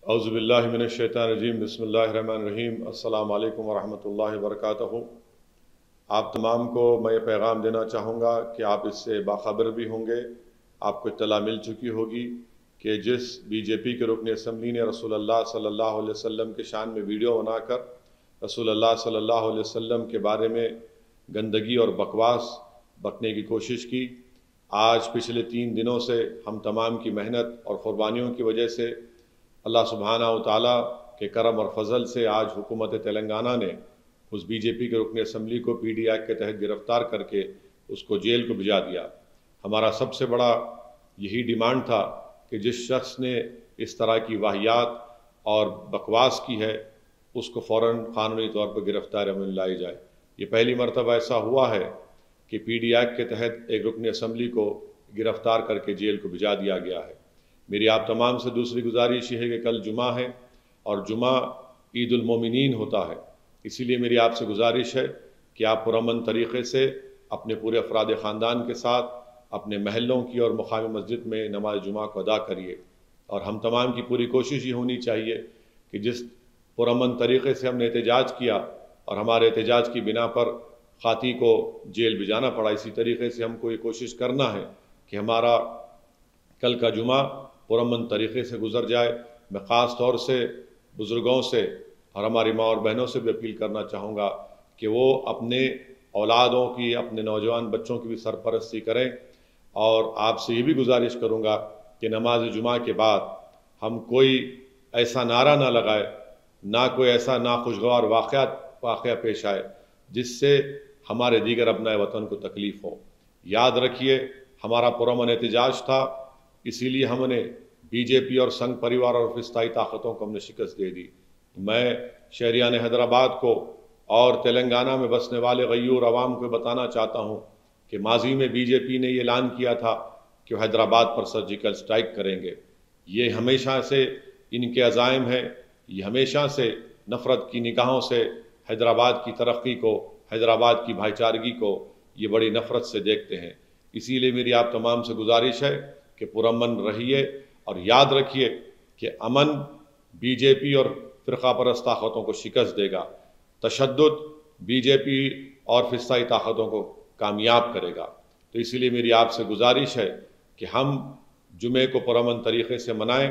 औज़ुबिल्लाहि मिनश्शैतानिर्रजीम बिस्मिल्लाहिर्रहमानिर्रहीम अस्सलामु अलैकुम वरहमतुल्लाहि वबरकातुहू। आप तमाम को मैं ये पैगाम देना चाहूँगा कि आप इससे बाखबर भी होंगे, आपको इत्तला मिल चुकी होगी कि जिस बीजेपी के रुकन असम्बली ने रसूलुल्लाह सल्लल्लाहु अलैहि वसल्लम के शान में वीडियो बनाकर रसूलुल्लाह सल्लल्लाहु अलैहि वसल्लम के बारे में गंदगी और बकवास बकने की कोशिश की। आज पिछले 3 दिनों से हम तमाम की मेहनत और क़ुरबानियों की वजह से अल्लाह सुब्हानहू व तआला के करम और फजल से आज हुकूमत तेलंगाना ने उस बीजेपी के रुकन असम्बली को पीडी एक्ट के तहत गिरफ्तार करके उसको जेल को भिजा दिया। हमारा सबसे बड़ा यही डिमांड था कि जिस शख्स ने इस तरह की वाहियात और बकवास की है उसको फ़ौरन क़ानूनी तौर पर गिरफ्तार में लाई जाए। ये पहली मरतबा ऐसा हुआ है कि पीडी एक्ट के तहत एक रुकन असम्बली को गिरफ्तार करके जेल को भिजा दिया गया है। मेरी आप तमाम से दूसरी गुजारिश ये है कि कल जुमा है और जुमा ईद उल मोमिनीन होता है, इसीलिए मेरी आपसे गुजारिश है कि आप पुरअमन तरीक़े से अपने पूरे अफराद ख़ानदान के साथ अपने महलों की और मुक़ामी मस्जिद में नमाज जुमा को अदा करिए। और हम तमाम की पूरी कोशिश ये होनी चाहिए कि जिस पुरअमन तरीक़े से हमने एहतजाज किया और हमारे एहतजाज की बिना पर ख़ाती को जेल भिजाना पड़ा, इसी तरीक़े से हमको ये कोशिश करना है कि हमारा कल का जुमा पुरअमन तरीक़े से गुज़र जाए। मैं ख़ास तौर से बुज़ुर्गों से और हमारी माँ और बहनों से भी अपील करना चाहूँगा कि वो अपने औलादों की, अपने नौजवान बच्चों की भी सरपरस्ती करें। और आपसे ये भी गुजारिश करूँगा कि नमाज जुमा के बाद हम कोई ऐसा नारा ना लगाए, ना कोई ऐसा नाखुशगवार वाक़या पेश आए जिससे हमारे दीगर अपनाए वतन को तकलीफ़ हो। याद रखिए, हमारा पुरअमन एहतजाज था, इसीलिए हमने बीजेपी और संघ परिवार और फिस्ताई ताकतों को हमने शिकस्त दे दी। मैं शहरियान हैदराबाद को और तेलंगाना में बसने वाले गयूर अवाम को बताना चाहता हूँ कि माजी में बीजेपी ने ये ऐलान किया था कि वो हैदराबाद पर सर्जिकल स्ट्राइक करेंगे। ये हमेशा से इनके अज़ाइम है, ये हमेशा से नफ़रत की निगाहों से हैदराबाद की तरक्की को, हैदराबाद की भाईचारगी को ये बड़ी नफ़रत से देखते हैं। इसीलिए मेरी आप तमाम से गुजारिश है कि पुरअमन रहिए और याद रखिए कि अमन बीजेपी और फ़िरक़ा परस्त ताकतों को शिकस्त देगा, तशद्दुद बीजेपी और फिस्ताई ताकतों को कामयाब करेगा। तो इसीलिए मेरी आपसे गुजारिश है कि हम जुमे को पुरअमन तरीक़े से मनाएं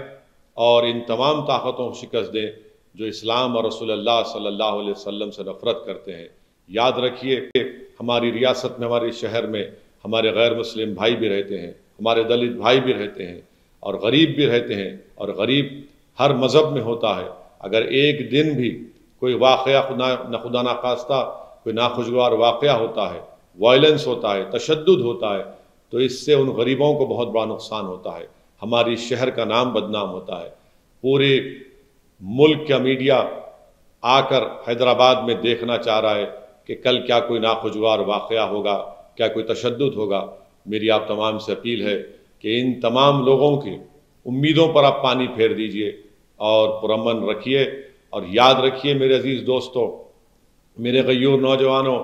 और इन तमाम ताकतों को शिकस्त दें जो इस्लाम और रसूलुल्लाह सल्लल्लाहु अलैहि वसल्लम से नफ़रत करते हैं। याद रखिए कि हमारी रियासत में, हमारे शहर में हमारे गैर मुस्लिम भाई भी रहते हैं, हमारे दलित भाई भी रहते हैं और गरीब भी रहते हैं। और गरीब हर मज़हब में होता है। अगर एक दिन भी कोई वाक़या खुदा न खास्ता कोई नाखुशगवार वाक़या होता है, वायलेंस होता है, तशद्दुद होता है, तो इससे उन गरीबों को बहुत बड़ा नुकसान होता है, हमारी शहर का नाम बदनाम होता है। पूरे मुल्क का मीडिया आकर हैदराबाद में देखना चाह रहा है कि कल क्या कोई नाखुशगवार वाक़या होगा, क्या कोई तशद्दुद होगा। मेरी आप तमाम से अपील है कि इन तमाम लोगों की उम्मीदों पर आप पानी फेर दीजिए और पुरअमन रखिए। और याद रखिए मेरे अजीज़ दोस्तों, मेरे गयूर नौजवानों,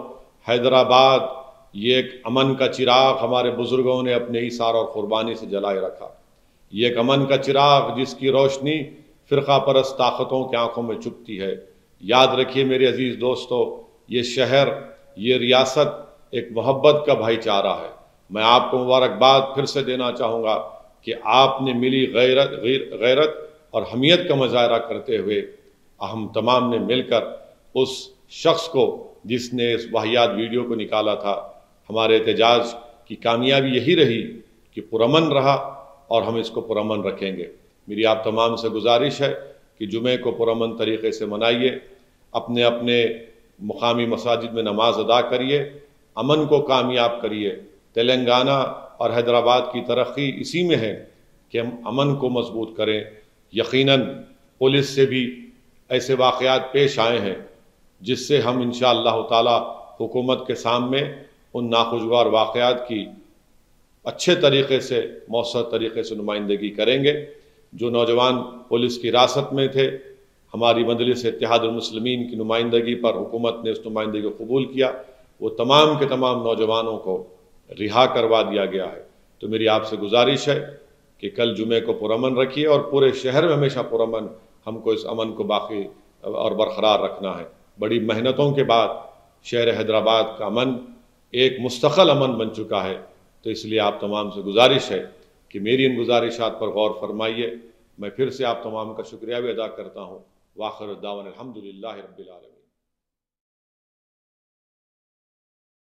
हैदराबाद ये एक अमन का चिराग हमारे बुज़ुर्गों ने अपने ईसार और क़ुरबानी से जलाए रखा। ये एक अमन का चिराग जिसकी रोशनी फ़िरक़ा परस्त ताकतों की आँखों में चुभती है। याद रखिए मेरे अजीज़ दोस्तों, ये शहर, ये रियासत एक मोहब्बत का भाईचारा है। मैं आपको मुबारकबाद फिर से देना चाहूँगा कि आपने मिली गैरत और हमियत का मुज़ाहरा करते हुए हम तमाम ने मिलकर उस शख्स को जिसने इस वाहियात वीडियो को निकाला था, हमारे एहतजाज की कामयाबी यही रही कि पुरअमन रहा और हम इसको पुरअमन रखेंगे। मेरी आप तमाम से गुजारिश है कि जुमे को पुरअमन तरीक़े से मनाइए, अपने अपने मुकामी मसाजिद में नमाज अदा करिए, अमन को कामयाब करिए। तेलंगाना और हैदराबाद की तरक्की इसी में है कि हम अमन को मजबूत करें। यकीनन पुलिस से भी ऐसे वाक़यात पेश आए हैं जिससे हम इंशाअल्लाह ताला हुकूमत के सामने उन नाखुशगवार वाक़यात की अच्छे तरीक़े से, मौसर तरीक़े से नुमाइंदगी करेंगे। जो नौजवान पुलिस की हिरासत में थे, हमारी मजलिस इत्तेहादुल मुस्लिमीन की नुमाइंदगी पर हुकूमत ने उस नुमाइंदगी को कबूल किया, वो तमाम के तमाम नौजवानों को रिहा करवा दिया गया है। तो मेरी आपसे गुजारिश है कि कल जुमे को पुरअमन रखिए और पूरे शहर में हमेशा पुरअमन ہم کو اس امن کو باقی اور برقرار رکھنا ہے۔ بڑی محنتوں کے بعد شہر حیدرآباد کا امن ایک مستقل امن بن چکا ہے، تو اس لیے آپ تمام سے گزارش ہے کہ میری ان گزارشات پر غور فرمائیے۔ میں پھر سے آپ تمام کا شکریہ بھی ادا کرتا ہوں۔ وآخر دعوانا الحمدللہ رب العالمین۔